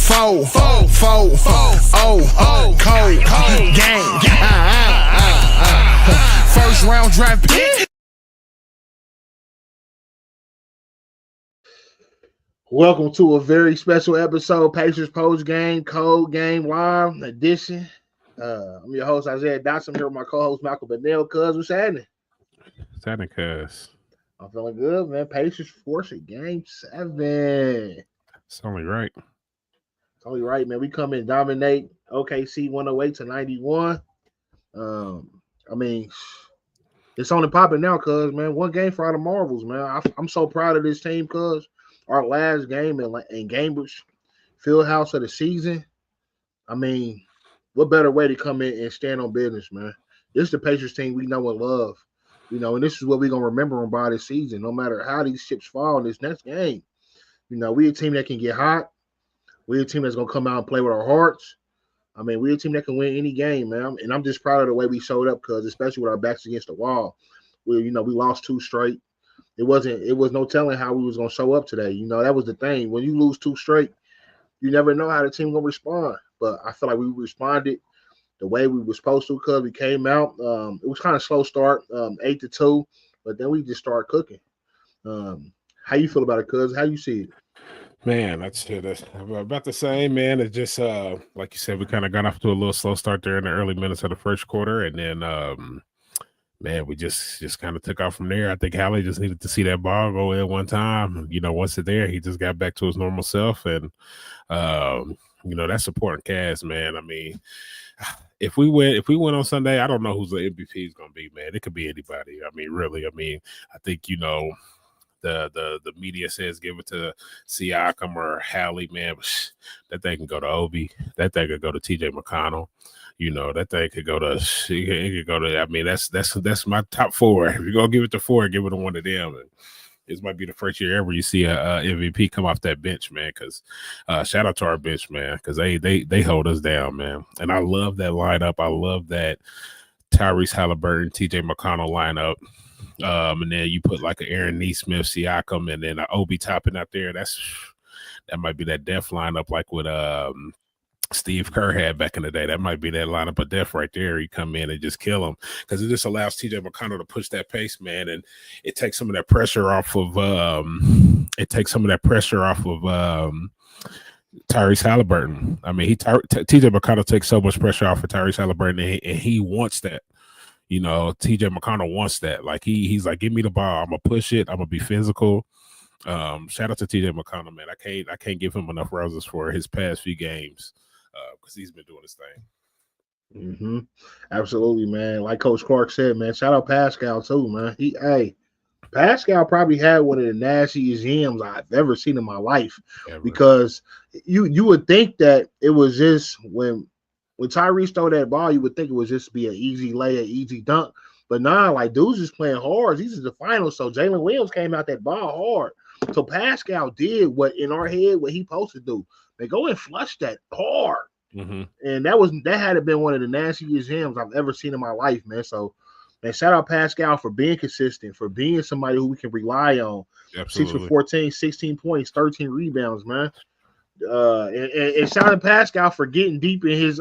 Cold game. First round draft pick. Welcome to a very special episode, Pacers Postgame, Cold Game Live edition. I'm your host, Isaiah Dotson. I'm here with my co-host, Malcolm Bennell. Cuz, what's happening? What's happening, cuz? I'm feeling good, man. Pacers force it, Game 7. It's only right. It's only right, man. We come in, dominate OKC 108 to 91. I mean, it's on and popping now, cuz, man. One game for all the Marvels, man. I'm so proud of this team, cuz. Our last game in Cambridge, Fieldhouse of the season. I mean, what better way to come in and stand on business, man? This is the Pacers team we know and love, and this is what we're going to remember them by this season, no matter how these chips fall in this next game. We a team that can get hot. We a team that's going to come out and play with our hearts. I mean, we a team that can win any game, man. And I'm just proud of the way we showed up, because especially with our backs against the wall, we lost 2 straight. It was no telling how we was going to show up today. That was the thing. When you lose 2 straight, you never know how the team going to respond. But I feel like we responded the way we were supposed to, because we came out. It was kind of slow start, 8-2, but then we just started cooking. How you feel about it, cuz? How you see it? Man, that's about the same, man. It's just like you said, we kind of got off to a little slow start there in the early minutes of the first quarter, and then man, we just kind of took off from there. I think Hallie just needed to see that ball go in one time. Once it's there, he just got back to his normal self. And, that's supporting cast, man. I mean, if we win on Sunday, I don't know who's the MVP is going to be, man. It could be anybody. I mean, really. I mean, I think, the media says give it to Siakam or Hallie, man. But that thing can go to Obi. That thing could go to TJ McConnell. That thing could go to. I mean, that's my top 4. If you're gonna give it to 4, give it to one of them. And this might be the first year ever you see a MVP come off that bench, man. Because shout out to our bench, man, because they hold us down, man. And I love that lineup. I love that Tyrese Haliburton, TJ McConnell lineup. And then you put like an Aaron Nesmith, Siakam, and then an Obi topping out there. That might be that death lineup, like with Steve Kerr had back in the day. That might be that lineup of death right there. You come in and just kill him, because it just allows TJ McConnell to push that pace, man, and it takes some of that pressure off of Tyrese Haliburton. I mean, TJ McConnell takes so much pressure off of Tyrese Haliburton, and he wants that. TJ McConnell wants that. Like he's like, give me the ball. I'm gonna push it. I'm gonna be physical. Shout out to TJ McConnell, man. I can't give him enough roses for his past few games, because he's been doing his thing. Mm-hmm. Absolutely, man. Like Coach Clark said, man. Shout out Pascal too, man. Pascal probably had one of the nastiest yams I've ever seen in my life. Because you would think that it was just when Tyrese throw that ball, you would think it would just be an easy lay, an easy dunk. But nah, like, dudes is playing hard. These are the finals, so Jalen Williams came out that ball hard. So Pascal did what he supposed to do. They go and flush that hard. Mm-hmm. And that had to been one of the nastiest jams I've ever seen in my life, man. So, man, shout out Pascal for being consistent, for being somebody who we can rely on. Absolutely. 6 for 14, 16 points, 13 rebounds, man. And shout out Pascal for getting deep in his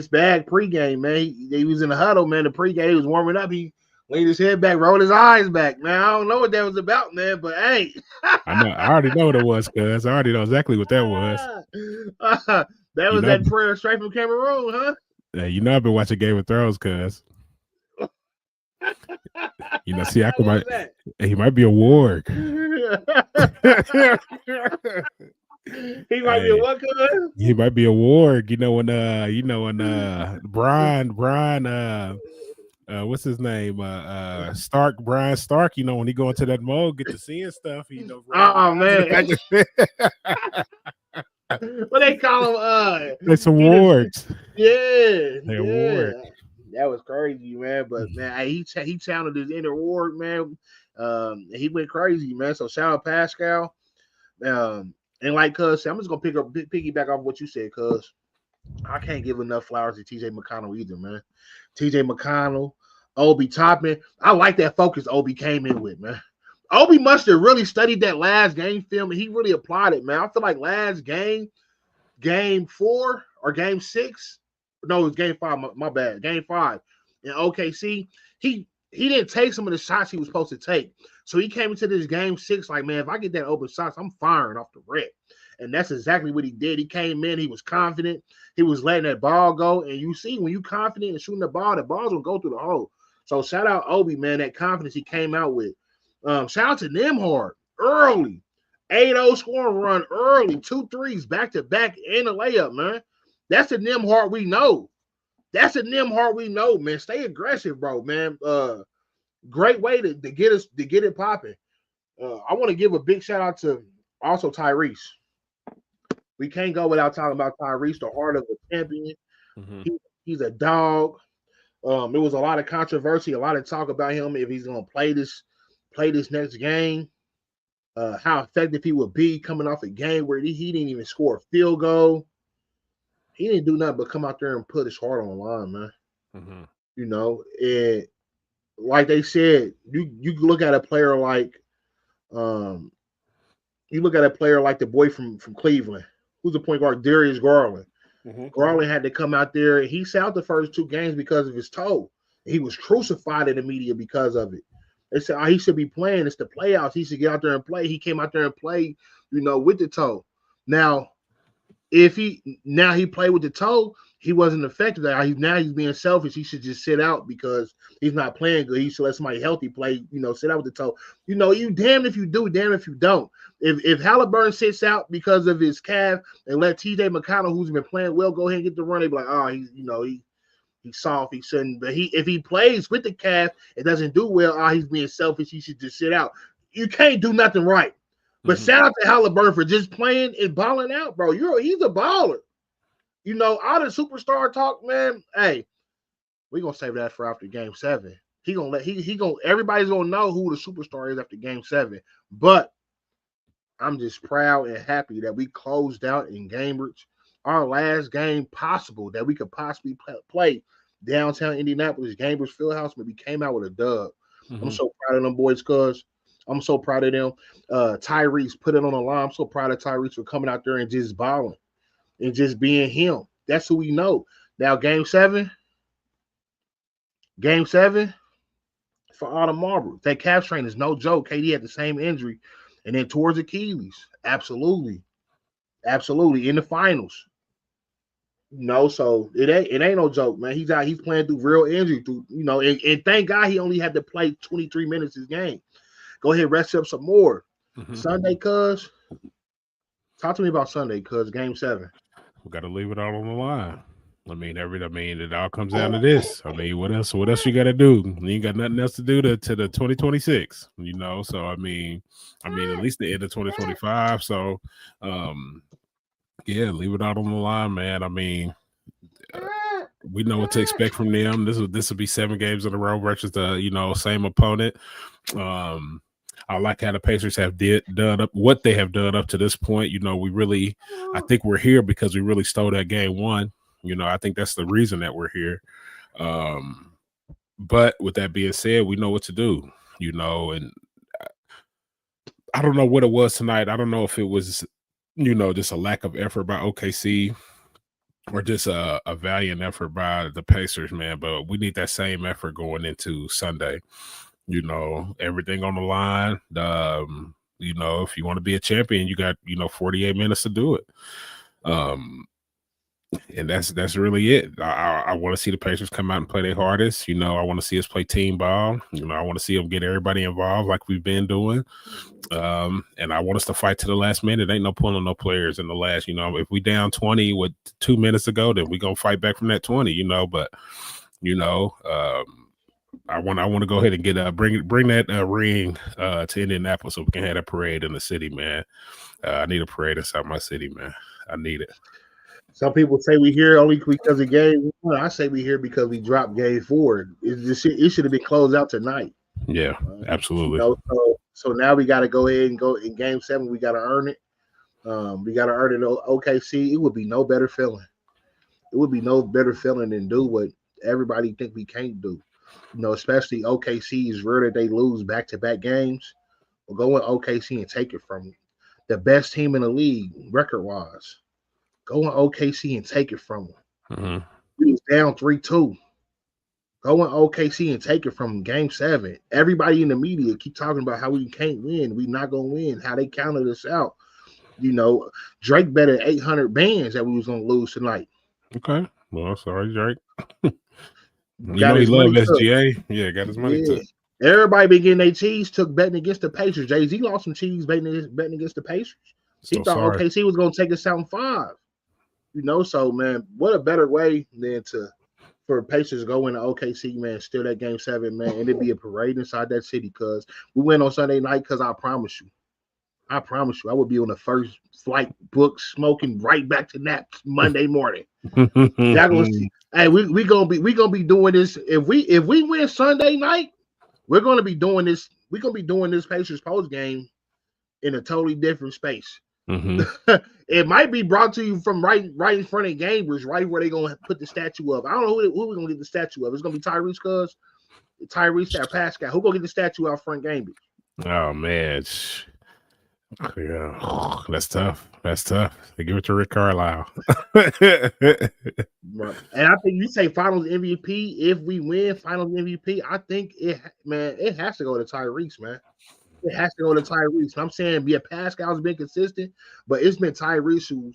bag pregame, man. He was in the huddle, man. The pregame, he was warming up. He leaned his head back, rolled his eyes back. Man, I don't know what that was about, man, but hey. I already know what it was, cuz. I already know exactly what that was. That was that prayer straight from Cameroon, huh? Yeah, I've been watching Game of Thrones, cuz. See, he might be a warg. He might be a what, cuz? He might be a warg. Brian, what's his name? Brian Stark, when he go into that mode, get to seeing stuff, Oh man. What they call him? It's awards. Yeah. They're awards. That was crazy, man. But man, he channeled his inner ward, man. He went crazy, man. So shout out Pascal. And like cuz, I'm just gonna piggyback off what you said, cuz I can't give enough flowers to TJ McConnell either, man. TJ McConnell, Obi Toppin. I like that focus Obi came in with, man. Obi must have really studied that last game film, and he really applied it, man. I feel like last game, game 4 or game 6. No, it was game 5. My bad. Game 5 in OKC. He didn't take some of the shots he was supposed to take. So he came into this game 6 like, man, if I get that open shots, I'm firing off the rip. And that's exactly what he did. He came in, he was confident, he was letting that ball go. And you see, when you confident and shooting the ball's gonna go through the hole. So shout out Obi, man, that confidence he came out with. Shout out to Nemhard early. 8-0 scoring run early, 2 threes back to back and a layup, man. That's the Nemhard we know. That's the Nemhard we know, man. Stay aggressive, bro, man. Great way to get it popping. I want to give a big shout out to also Tyrese. We can't go without talking about Tyrese, the heart of a champion. Mm-hmm. He's a dog. There was a lot of controversy, a lot of talk about him if he's gonna play this next game. How effective he would be coming off a game where he didn't even score a field goal. He didn't do nothing but come out there and put his heart on the line, man. Mm-hmm. You know, and like they said, you look at a player like the boy from Cleveland, who's the point guard, Darius Garland. Mm-hmm. Garland had to come out there. He sat out the first 2 games because of his toe. He was crucified in the media because of it. They said, he should be playing. It's the playoffs. He should get out there and play. He came out there and played, with the toe. Now, if he played with the toe, he wasn't effective. Now he's being selfish. He should just sit out because he's not playing good. He should let somebody healthy play, sit out with the toe. You damned if you do, damned if you don't. If Haliburton sits out because of his calf and let TJ McConnell, who's been playing well, go ahead and get the run, they be like, he's soft. He shouldn't. But if he plays with the calf, it doesn't do well. He's being selfish. He should just sit out. You can't do nothing right. But shout out to Haliburton for just playing and balling out, bro. He's a baller. All the superstar talk, man. Hey, we're gonna save that for after game 7. Everybody's gonna know who the superstar is after game 7. But I'm just proud and happy that we closed out in Cambridge, our last game possible that we could possibly play downtown Indianapolis, Cambridge Fieldhouse, but we came out with a dub. Mm-hmm. I'm so proud of them boys, cuz I'm so proud of them. Tyrese put it on the line. I'm so proud of Tyrese for coming out there and just balling and just being him. That's who we know. Now, game 7 for Autumn Marble. That calf strain is no joke. KD had the same injury. And then towards Achilles. Absolutely. In the finals. So it ain't no joke, man. He's playing through real injury, and thank God he only had to play 23 minutes this game. Go ahead, rest up some more. Mm-hmm. Sunday, cuz. Talk to me about Sunday, cuz game 7. We got to leave it all on the line. It all comes down to this. What else you got to do? You ain't got nothing else to do to the 2026, So at least the end of 2025. So, yeah, leave it out on the line, man. We know what to expect from them. This will be 7 games in a row versus the same opponent. I like how the Pacers have done up what they have done up to this point. I think we're here because we really stole that game 1. I think that's the reason that we're here. But with that being said, we know what to do, and I don't know what it was tonight. I don't know if it was, just a lack of effort by OKC or just a valiant effort by the Pacers, man. But we need that same effort going into Sunday. Everything on the line. If you want to be a champion, you got, 48 minutes to do it. And that's really it. I want to see the Pacers come out and play their hardest. I want to see us play team ball. I want to see them get everybody involved like we've been doing. And I want us to fight to the last minute. Ain't no pulling no players in the last, if we down 20 with 2 minutes to go, then we going to fight back from that 20, but, I want to go ahead and get bring that ring to Indianapolis so we can have a parade in the city, man. I need a parade inside my city, man. I need it. Some people say we here only because of game 1. I say we here because we dropped game 4. It should have been closed out tonight. Yeah, absolutely. So now we got to go ahead and go in game 7. We got to earn it. We got to earn it. OKC. It would be no better feeling. It would be no better feeling than do what everybody think we can't do. Especially OKC is rare that they lose back-to-back games. We'll go with OKC and take it from them. The best team in the league, record-wise. Go in OKC and take it from them. Mm-hmm. We was down 3-2. Go in OKC and take it from them. Game 7. Everybody in the media keep talking about how we can't win. We not gonna win. How they counted us out. You know, Drake bet at 800 bands that we was gonna lose tonight. Okay. Well, sorry, Drake. You Got know he his money loved took. SGA. Yeah, got his money took. Everybody been getting their cheese took betting against the Pacers. Jay-Z lost some cheese betting against the Pacers. He So thought sorry. OKC was gonna take us out in 5. You know, so man, what a better way than for Pacers to go into OKC, man, steal that game 7, man, and it'd be a parade inside that city. Cause we went on Sunday night. Cause I promise you, I would be on the first flight book smoking right back to that Monday morning. Y'all gonna see. Hey, we gonna be doing this. If we win Sunday night, we're gonna be doing this. We're gonna be doing this Pacers post game in a totally different space. Mm-hmm. It might be brought to you from right in front of Gamers, right where they gonna put the statue up. I don't know who we're gonna get the statue of. It's gonna be Tyrese, or Pascal. Who gonna get the statue out front Gamers? Oh man, yeah, that's tough. They give it to Rick Carlisle. Right. And I think you say Finals MVP. If we win Finals MVP, I think it has to go to Tyrese, man. It has to go to Tyrese. I'm saying, Pascal's been consistent, but it's been Tyrese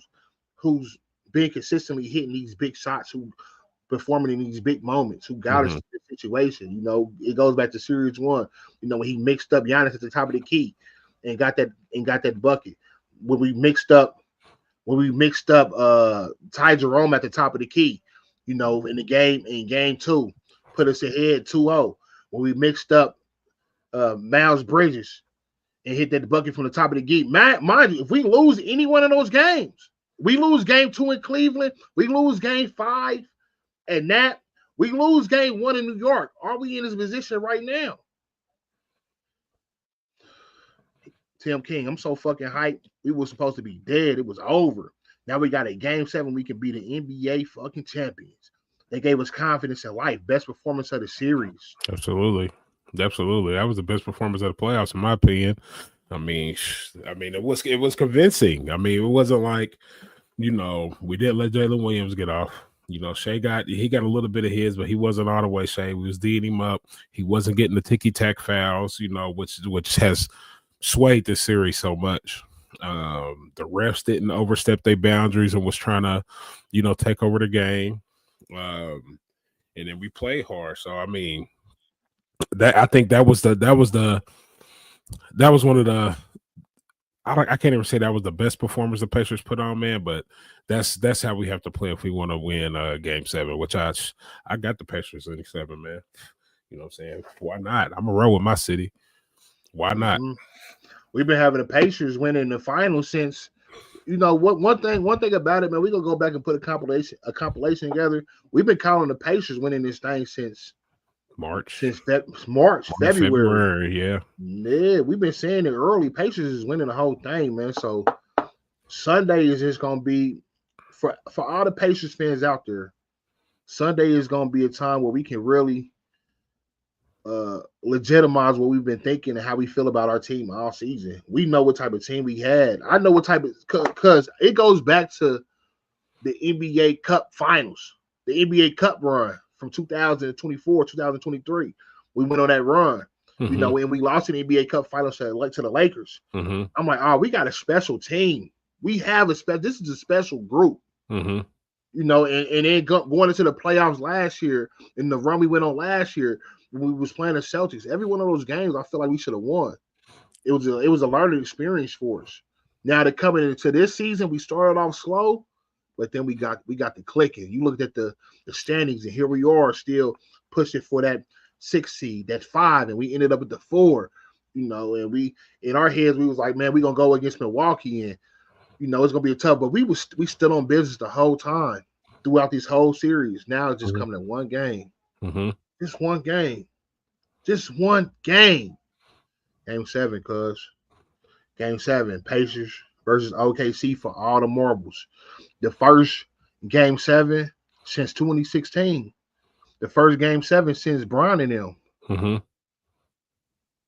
who's been consistently hitting these big shots, who performing in these big moments, who got us in this situation. You know, it goes back to Series 1. You know, when he mixed up Giannis at the top of the key and got that bucket. When we mixed up Ty Jerome at the top of the key, you know, in game 2, put us ahead 2-0. When we mixed up Miles Bridges and hit that bucket from the top of the key. Mind you, if we lose any one of those games, we lose game 2 in Cleveland, we lose game 5 at Nat, we lose game 1 in New York. Are we in this position right now? Tim King, I'm so fucking hyped. We were supposed to be dead. It was over. Now we got a game 7. We can be the NBA fucking champions. They gave us confidence in life. Best performance of the series. Absolutely. That was the best performance of the playoffs, in my opinion. I mean, it was convincing. I mean, it wasn't like, you know, we didn't let Jalen Williams get off. You know, Shea got a little bit of his, but he wasn't all the way Shea. We was D'ing him up. He wasn't getting the ticky-tack fouls, you know, which has swayed this series so much. The refs didn't overstep their boundaries and was trying to, you know, take over the game. And then we played hard. So I mean, I think that was one of the I can't even say that was the best performance the Pacers put on, man, but that's how we have to play if we want to win game 7, which I got the Pacers in 7, man. You know what I'm saying? Why not? I'm a roll with my city. Why not? Mm-hmm. We've been having the Pacers winning the finals since, you know, one thing about it, man, we're gonna go back and put a compilation together. We've been calling the Pacers winning this thing since February. Yeah, we've been saying it early. Pacers is winning the whole thing, man. So Sunday is just gonna be for all the Pacers fans out there. Sunday is gonna be a time where we can really legitimize what we've been thinking and how we feel about our team all season. We know what type of team we had. I know what type of, because it goes back to the NBA Cup finals, the NBA Cup run from 2024, 2023. We went on that run, you know, and we lost in the NBA Cup finals to the Lakers. I'm like, oh, we got a special team. We have this is a special group. You know, and then going into the playoffs last year, in the run we went on last year, when we was playing the Celtics, every one of those games, I feel like we should have won. It was a learning experience for us. Now, to coming into this season, we started off slow, but then we got the clicking. You looked at the standings, and here we are still pushing for that 6 seed, that 5, and we ended up at the 4. You know, and we in our heads we was like, man, we're gonna go against Milwaukee, and you know it's gonna be tough. But we stood on business the whole time throughout this whole series. Now it's just coming in one game. Just one game. Game 7, cuz. Game 7, Pacers versus OKC for all the marbles. The first game 7 since 2016. The first game 7 since Bron and them.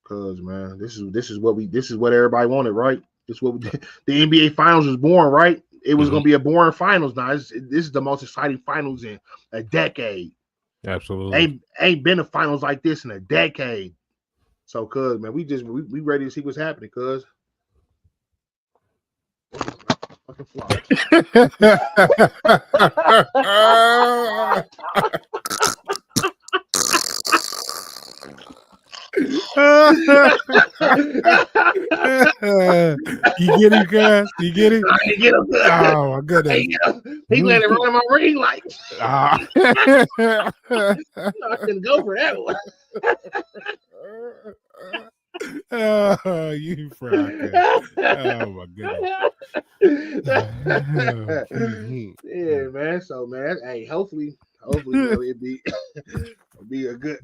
Cuz, man, this is what everybody wanted, right? This is what the NBA Finals was born, right? it was going to be a boring finals. Now this is the most exciting finals in a decade. Absolutely. Ain't been a finals like this in a decade. So, cuz man, we ready to see what's happening, cuz. Fucking fly. You get it, guys? You get it? I ain't get him. Oh my goodness! He let it run in my ring like Ah. I couldn't go for that one. Oh, you fracker. Oh my goodness. Yeah, man. So man, hey, hopefully it'd be a good,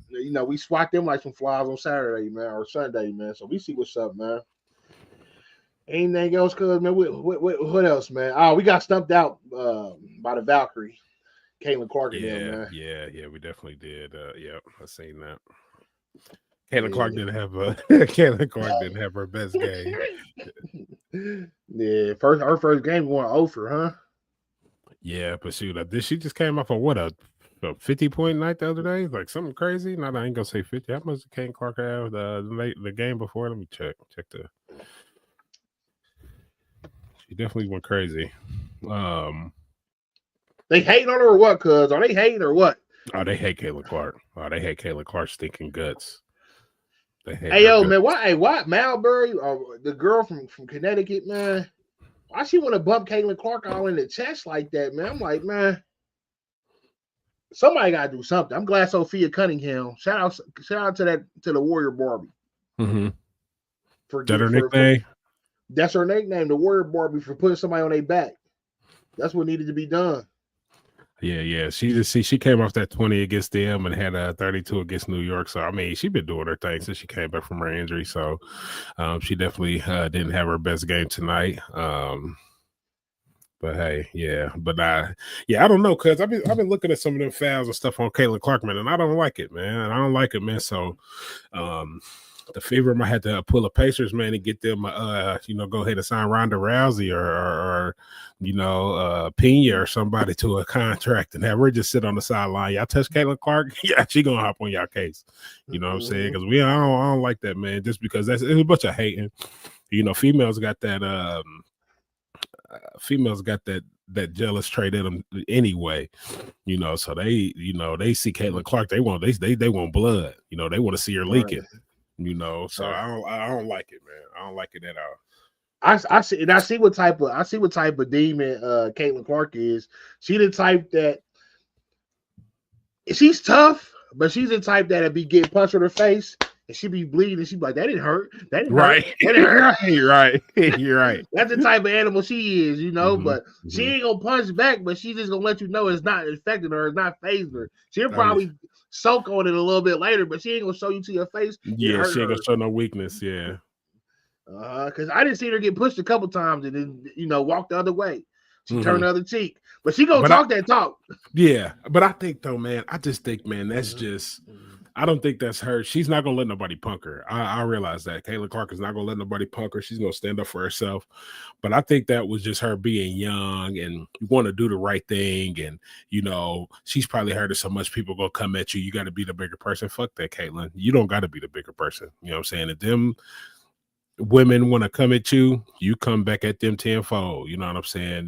we swat them like some flies on Saturday, man, or Sunday, man. So we see what's up, man. Anything else, cuz, man? What else, man? Oh, we got stumped out by the Valkyrie, Caitlin Clark and them, man. Yeah, we definitely did. Yep, I seen that. Caitlin Clark didn't have her best game. Yeah, her first game going over, huh? Yeah, but shoot, she just came off of what a 50-point night the other day, like something crazy. Not, I ain't gonna say 50. How much did Caitlin Clark have the game before? Let me check the. She definitely went crazy. They hating on her or what? Cuz are they hating or what? Oh, they hate Caitlin Clark. Oh, they hate Caitlin Clark's stinking guts. Hey yo, man, why Malbury, the girl from Connecticut, man? Why she want to bump Caitlin Clark all in the chest like that, man? I'm like, man, somebody gotta do something. I'm glad Sophia Cunningham. Shout out to the Warrior Barbie. Mm-hmm. Is that her nickname? That's her nickname, the Warrior Barbie, for putting somebody on their back. That's what needed to be done. Yeah. She came off that 20 against them and had a 32 against New York. So I mean, she's been doing her thing since she came back from her injury. So she definitely didn't have her best game tonight. But hey, yeah. But I don't know, cuz I've been looking at some of them fouls and stuff on Caitlin Clark, man, and I don't like it, man. I don't like it, man. So the Fever might have to pull a Pacers, man, and get them, go ahead and sign Ronda Rousey or Pena or somebody to a contract and have her just sit on the sideline. Y'all touch Caitlin Clark, yeah, she gonna hop on y'all case. You know what I'm saying? Because I don't like that, man. Just because it's a bunch of hating. Females got that. Females got that jealous trait in them anyway. So they see Caitlin Clark, they want blood. They want to see her leaking. Right. So I don't like it, man. I don't like it at all. I see what type of demon Caitlin Clark is. She the type that she's tough, but she's the type that'd be getting punched in her face and she be bleeding and she be like, that didn't hurt. That didn't hurt. That didn't hurt. You're right. You're right. That's the type of animal she is, Mm-hmm. But she ain't gonna punch back, but she's just gonna let you know it's not affecting her, it's not phasing her. She'll probably soak on it a little bit later, but she ain't gonna show you to your face. Yeah, she ain't gonna show no weakness. Yeah. Because I didn't see her get pushed a couple times and then walk the other way. She turned the other cheek, but she gonna talk that talk. Yeah, but I think though, man, that's just. I don't think that's her. She's not gonna let nobody punk her. I realize that Caitlin Clark is not gonna let nobody punk her. She's gonna stand up for herself. But I think that was just her being young and want to do the right thing. And she's probably heard it so much. People gonna come at you. You got to be the bigger person. Fuck that, Caitlin. You don't got to be the bigger person. You know what I'm saying? If them women want to come at you, you come back at them tenfold. You know what I'm saying?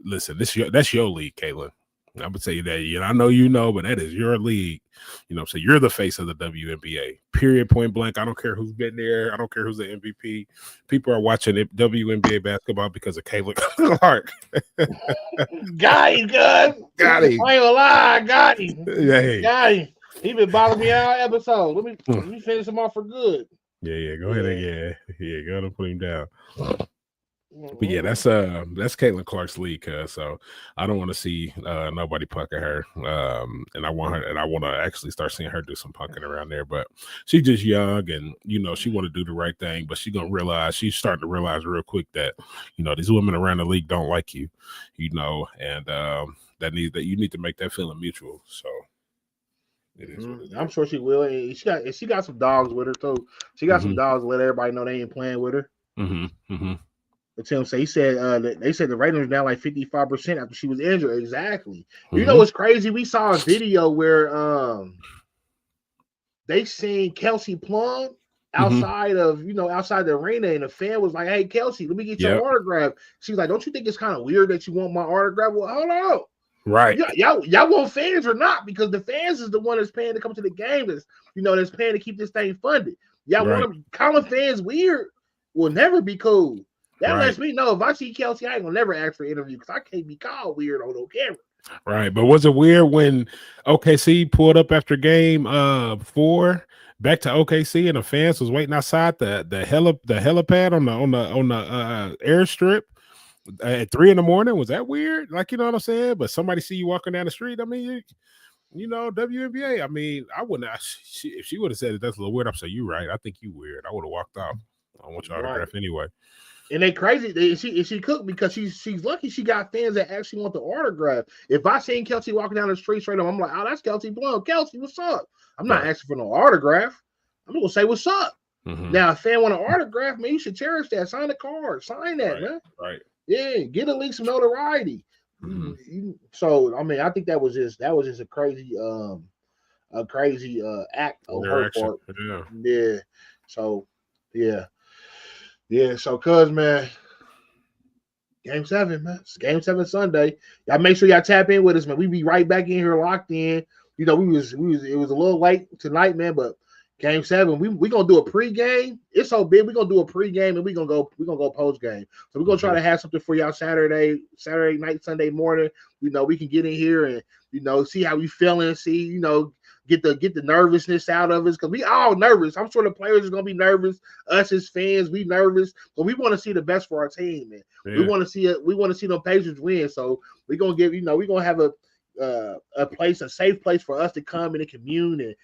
Listen, that's your league, Caitlin. I'm gonna tell you that. I know but that is your league. So you're the face of the WNBA. Period. Point blank. I don't care who's been there. I don't care who's the MVP. People are watching WNBA basketball because of Caitlin Clark. Got him, good. Got him. I ain't gonna lie, got him. Hey. Got him. He been bothering me all episode. Let me finish him off for good. Yeah. Go ahead. Go ahead and put him down. But yeah, that's Caitlin Clark's league, so I don't want to see nobody punking her. And I want to actually start seeing her do some punking around there. But she's just young, and she want to do the right thing. But she's starting to realize real quick that these women around the league don't like you, and that you need to make that feeling mutual. So it is what it is. I'm sure she will. And she got some dogs with her too. She got some dogs to let everybody know they ain't playing with her. Mm-hmm. But Tim said he said they said the ratings are now like 55% after she was injured. Exactly. Mm-hmm. You know what's crazy? We saw a video where they seen Kelsey Plum outside of outside the arena, and the fan was like, "Hey, Kelsey, let me get your autograph." She was like, "Don't you think it's kind of weird that you want my autograph?" Well, hold on. Right. Y'all want fans or not? Because the fans is the one that's paying to come to the game. That's paying to keep this thing funded. Y'all want them calling fans weird? Will never be cool. That lets me know if I see Kelsey, I ain't gonna never ask for an interview because I can't be called weird on no camera. Right. But was it weird when OKC pulled up after game 4 back to OKC and the fans was waiting outside the helipad on the airstrip at 3 a.m? Was that weird? Like, you know what I'm saying? But somebody see you walking down the street. I mean, WNBA. I mean, I wouldn't. If she would have said it, that's a little weird. I'm saying you right. I think you weird. I would have walked out. I want your autograph anyway. And they crazy. She cooked because she's lucky she got fans that actually want the autograph. If I seen Kelsey walking down the street straight up, I'm like, oh, that's Kelsey Plum. Kelsey, what's up? I'm not asking for no autograph. I'm gonna say what's up. Mm-hmm. Now, if a fan want an autograph, man, you should cherish that. Sign the card. Sign that, man. Right. Yeah, get at least some notoriety. Mm-hmm. So, I mean, I think that was just a crazy act on her part. Yeah. So, yeah. Yeah, so cuz man, Game 7, man. It's Game 7 Sunday. Y'all make sure y'all tap in with us, man. We be right back in here locked in. It was a little late tonight, man, but Game 7, we gonna do a pregame. It's so big, we're gonna do a pregame and we're gonna go post game. So we're gonna try to have something for y'all Saturday night, Sunday morning. We can get in here and see how we feeling, see, get the nervousness out of us, because we all nervous. I'm sure the players are gonna be nervous. Us as fans, we nervous, but we want to see the best for our team, man. Yeah. We want to see them Pacers win. So we're gonna give we're gonna have a safe place for us to come in and commune and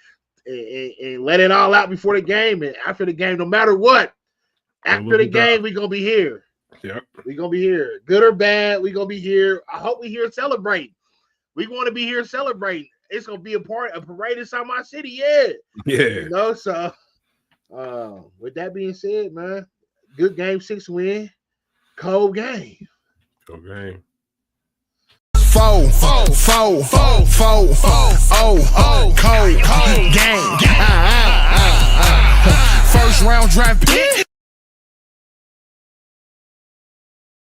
let it all out before the game and after the game, no matter what. After the game, we're gonna be here. Yep. We're gonna be here. Good or bad, we're gonna be here. I hope we're here celebrating. We want to be here celebrating. It's gonna be a parade inside my city, yeah. So with that being said, man, good Game 6 win. Cold game. Cold game. Cold game. First round draft pick.